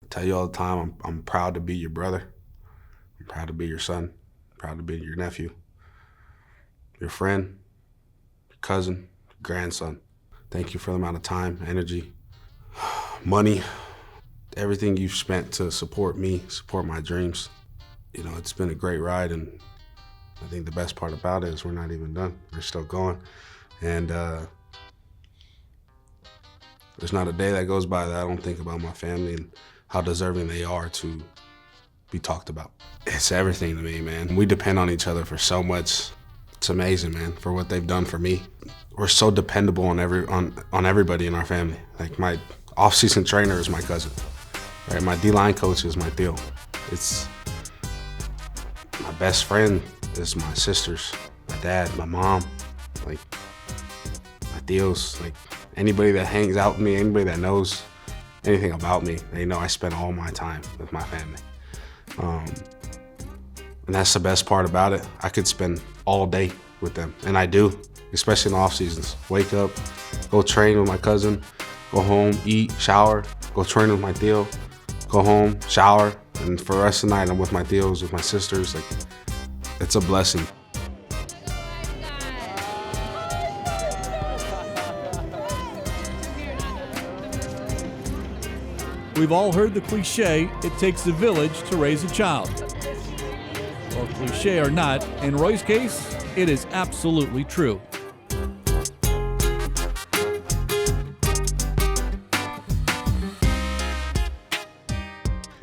tell you all the time, I'm proud to be your brother. I'm proud to be your son. I'm proud to be your nephew, your friend, your cousin, your grandson. Thank you for the amount of time, energy, money, everything you've spent to support me, support my dreams. You know, it's been a great ride, and I think the best part about it is we're not even done. We're still going. And there's not a day that goes by that I don't think about my family and how deserving they are to be talked about. It's everything to me, man. We depend on each other for so much. It's amazing, man, for what they've done for me. We're so dependable on everybody in our family. Like my off-season trainer is my cousin, right? My D-line coach is my tío. It's my best friend is my sisters, my dad, my mom, like my tíos, like anybody that hangs out with me, anybody that knows anything about me, they know I spend all my time with my family. And that's the best part about it. I could spend all day with them, and I do, especially in the off seasons. Wake up, go train with my cousin, go home, eat, shower, go train with my tío, go home, shower, and for the rest of the night I'm with my tíos, with my sisters. Like, it's a blessing. We've all heard the cliche, it takes a village to raise a child. Well, cliche or not, in Roy's case, it is absolutely true.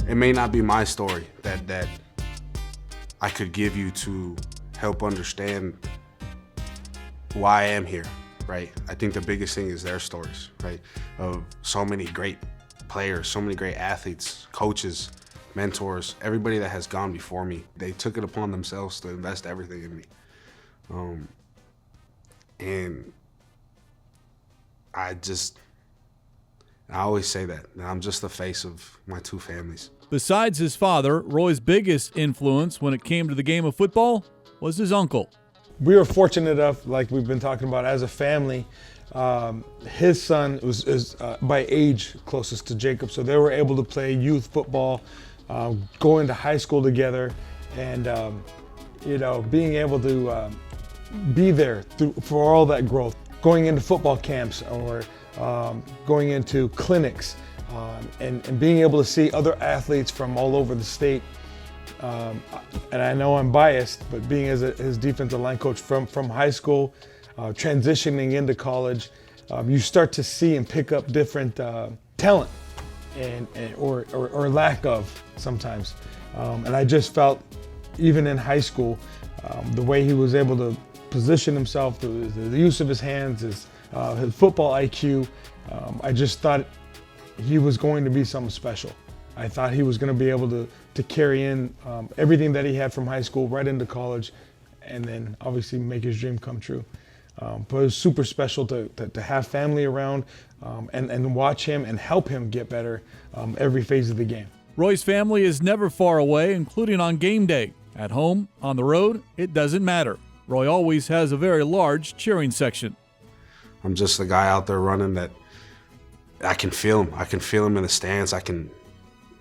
It may not be my story that I could give you to help understand why I am here, right? I think the biggest thing is their stories, right? Of so many great players, so many great athletes, coaches, mentors, everybody that has gone before me. They took it upon themselves to invest everything in me. And I always say that I'm just the face of my two families. Besides his father, Roy's biggest influence when it came to the game of football was his uncle. We were fortunate enough, like we've been talking about, as a family, his son is by age closest to Jacob, so they were able to play youth football, go into high school together, and being able to be there for all that growth, going into football camps or going into clinics, and being able to see other athletes from all over the state. And I know I'm biased, but being as his defensive line coach from high school, transitioning into college, you start to see and pick up different talent or lack of sometimes. And I just felt, even in high school, the way he was able to position himself, the use of his hands, his football IQ, I just thought he was going to be something special. I thought he was going to be able to carry in everything that he had from high school right into college, and then obviously make his dream come true. But it was super special to have family around and watch him and help him get better every phase of the game. Roy's family is never far away, including on game day. At home, on the road, it doesn't matter. Roy always has a very large cheering section. I'm just the guy out there running that I can feel him. I can feel him in the stands. I can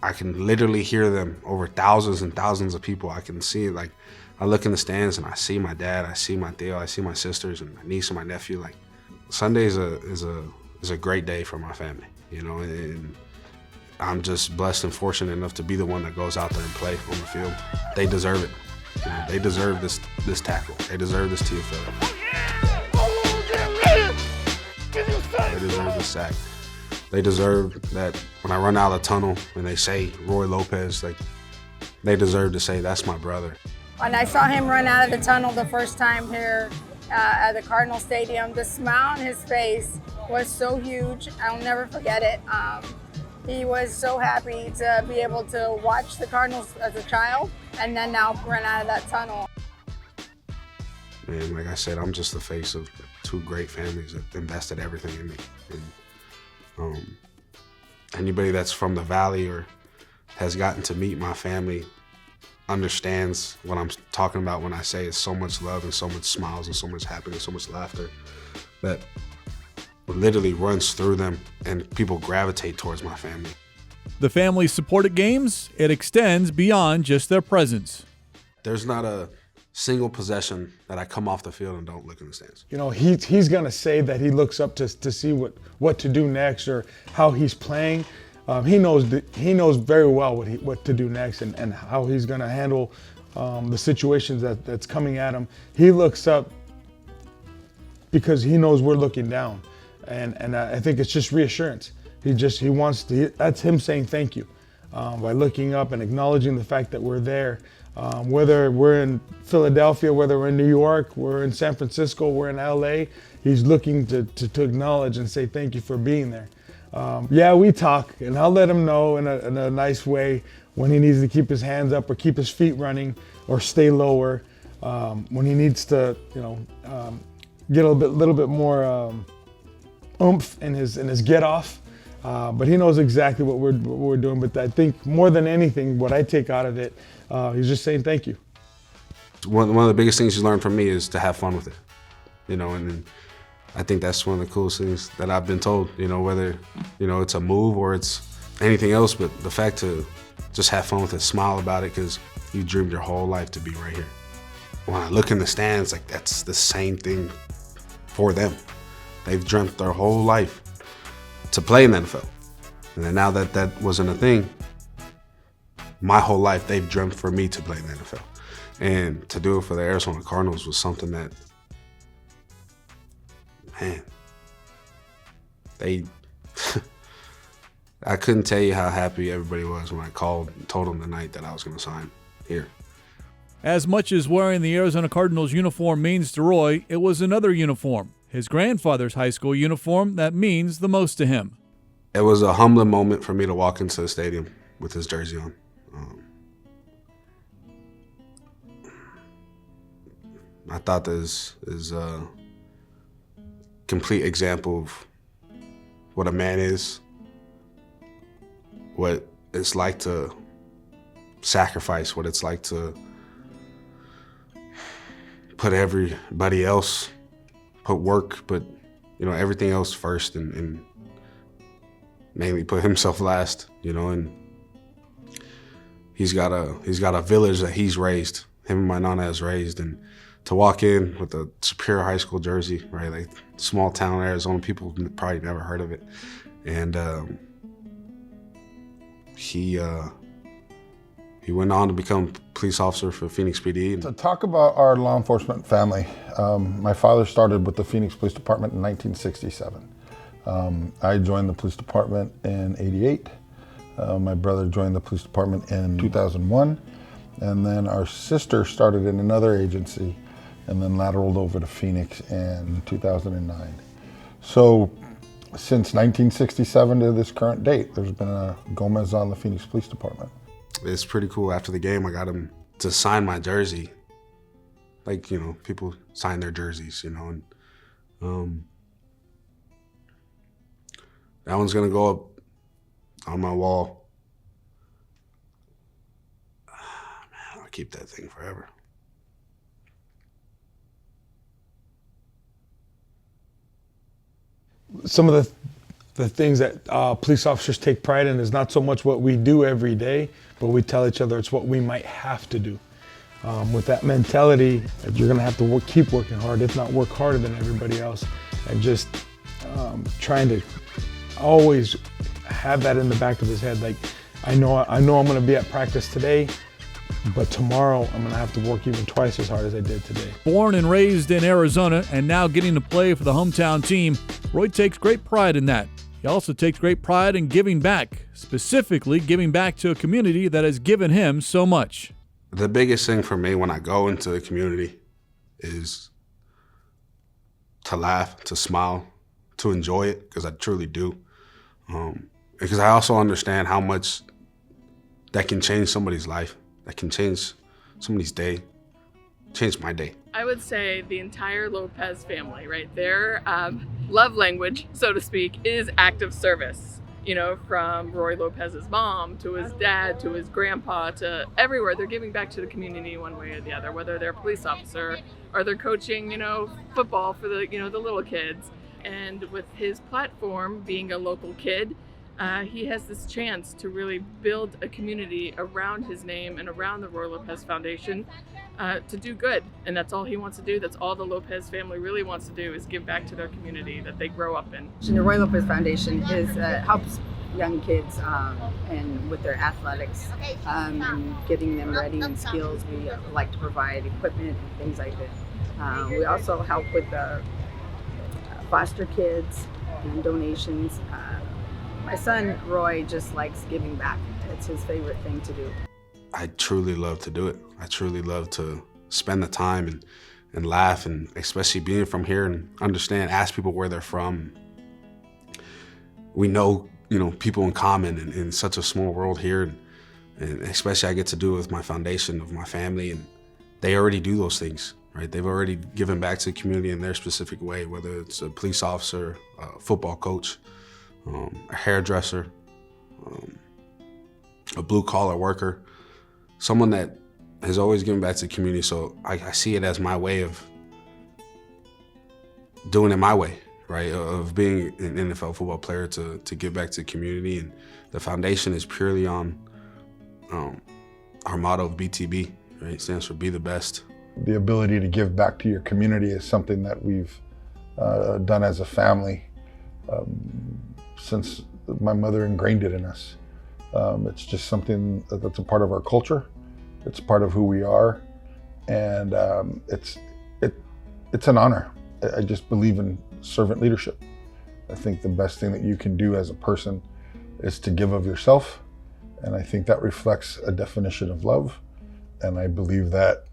literally hear them over thousands and thousands of people. I can see, like, I look in the stands and I see my dad, I see my tío, I see my sisters and my niece and my nephew. Like, Sunday is a great day for my family, you know, and I'm just blessed and fortunate enough to be the one that goes out there and play on the field. They deserve it. You know, they deserve this tackle. They deserve this TFL. They deserve this sack. They deserve that when I run out of the tunnel and they say Roy Lopez, like, they deserve to say that's my brother. When I saw him run out of the tunnel the first time here at the Cardinals Stadium, the smile on his face was so huge. I'll never forget it. He was so happy to be able to watch the Cardinals as a child and then now run out of that tunnel. And like I said, I'm just the face of two great families that invested everything in me. And anybody that's from the Valley or has gotten to meet my family understands what I'm talking about when I say it's so much love and so much smiles and so much happiness, so much laughter that literally runs through them, and people gravitate towards my family. The family's support at games, it extends beyond just their presence. There's not a single possession that I come off the field and don't look in the stands. You know, he's going to say that he looks up to see what to do next or how he's playing. He knows very well what to do next and how he's going to handle the situations that's coming at him. He looks up because he knows we're looking down, and I think it's just reassurance. He wants to. That's him saying thank you by looking up and acknowledging the fact that we're there. Whether we're in Philadelphia, whether we're in New York, we're in San Francisco, we're in LA, he's looking to acknowledge and say thank you for being there. Yeah, we talk, and I'll let him know in a nice way when he needs to keep his hands up or keep his feet running or stay lower. When he needs to, get a little bit more oomph in his get off. But he knows exactly what we're doing. But I think more than anything, what I take out of it, he's just saying thank you. One of the biggest things you learn from me is to have fun with it, and I think that's one of the coolest things that I've been told, whether, it's a move or it's anything else, but the fact to just have fun with it, smile about it, because you dreamed your whole life to be right here. When I look in the stands, like, that's the same thing for them. They've dreamt their whole life to play in the NFL. And then now that wasn't a thing, my whole life they've dreamt for me to play in the NFL. And to do it for the Arizona Cardinals was something that, man, I couldn't tell you how happy everybody was when I called and told them the night that I was going to sign here. As much as wearing the Arizona Cardinals uniform means to Roy, it was another uniform, his grandfather's high school uniform, that means the most to him. It was a humbling moment for me to walk into the stadium with his jersey on. I thought this is a complete example of what a man is, what it's like to sacrifice, what it's like to put everybody else, put work, but everything else first, and mainly put himself last, and he's got a village that he's raised, him and my nana has raised, and to walk in with a Superior High School jersey, right, like small town Arizona, people probably never heard of it, and he went on to become a police officer for Phoenix PD. To talk about our law enforcement family, my father started with the Phoenix Police Department in 1967. I joined the police department in '88. My brother joined the police department in 2001. And then our sister started in another agency and then lateraled over to Phoenix in 2009. So since 1967 to this current date, there's been a Gomez on the Phoenix Police Department. It's pretty cool. After the game, I got him to sign my jersey. Like, people sign their jerseys, and that one's gonna go up on my wall. Man, I'll keep that thing forever. Some of the things that police officers take pride in is not so much what we do every day, but we tell each other it's what we might have to do. With that mentality, you're going to have to keep working hard, if not work harder than everybody else, and just trying to always have that in the back of his head. Like, I know I'm going to be at practice today, but tomorrow I'm going to have to work even twice as hard as I did today. Born and raised in Arizona and now getting to play for the hometown team, Roy takes great pride in that. He also takes great pride in giving back, specifically giving back to a community that has given him so much. The biggest thing for me when I go into the community is to laugh, to smile, to enjoy it, because I truly do. Because I also understand how much that can change somebody's life, that can change somebody's day, change my day. I would say the entire Lopez family, right? Their love language, so to speak, is active service. From Roy Lopez's mom to his dad to his grandpa to everywhere. They're giving back to the community one way or the other, whether they're a police officer or they're coaching, football for the little kids. And with his platform being a local kid, he has this chance to really build a community around his name and around the Roy Lopez Foundation to do good. And that's all he wants to do. That's all the Lopez family really wants to do, is give back to their community that they grow up in. The Roy Lopez Foundation helps young kids and with their athletics and getting them ready in skills. We like to provide equipment and things like that. We also help with the foster kids and donations. My son Roy just likes giving back. It's his favorite thing to do. I truly love to do it. I truly love to spend the time and laugh, and especially being from here and ask people where they're from. We know, people in common in such a small world here, and especially I get to do it with my foundation of my family, and they already do those things, right? They've already given back to the community in their specific way, whether it's a police officer, a football coach, a hairdresser, a blue-collar worker, someone that has always given back to the community. So I see it as my way of doing it my way, right? Of being an NFL football player to give back to the community. And the foundation is purely on our motto of BTB, right? It stands for Be the Best. The ability to give back to your community is something that we've done as a family since my mother ingrained it in us. It's just something that's a part of our culture. It's part of who we are, and it's an honor. I just believe in servant leadership. I think the best thing that you can do as a person is to give of yourself, and I think that reflects a definition of love, and I believe that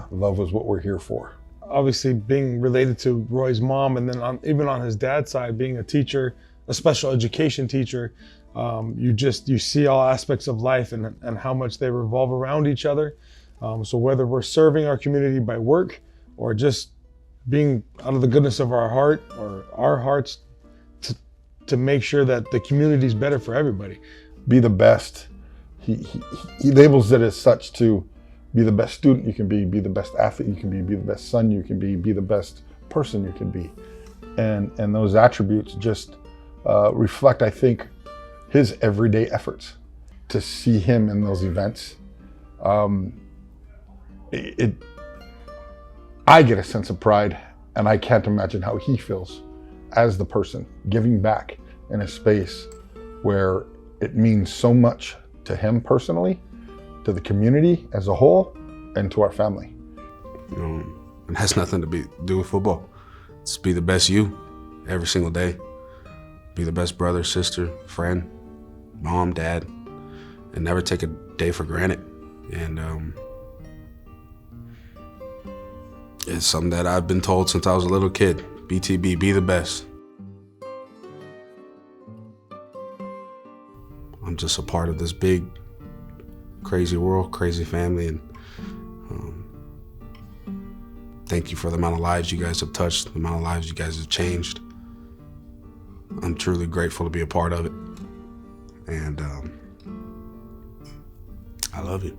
love is what we're here for. Obviously, being related to Roy's mom, and then even on his dad's side, being a teacher, a special education teacher, you see all aspects of life and how much they revolve around each other. So whether we're serving our community by work or just being out of the goodness of our heart or our hearts to make sure that the community is better for everybody. Be the best. He labels it as such, to be the best student you can be the best athlete you can be the best son you can be the best person you can be. And those attributes just reflect, I think, his everyday efforts. To see him in those events, I get a sense of pride, and I can't imagine how he feels as the person giving back in a space where it means so much to him personally, to the community as a whole, and to our family. It has nothing to do with football. It's be the best you every single day. Be the best brother, sister, friend, mom, dad, and never take a day for granted. And it's something that I've been told since I was a little kid. BTB, be the best. I'm just a part of this big, crazy world, crazy family, and thank you for the amount of lives you guys have touched, the amount of lives you guys have changed. I'm truly grateful to be a part of it, and I love you.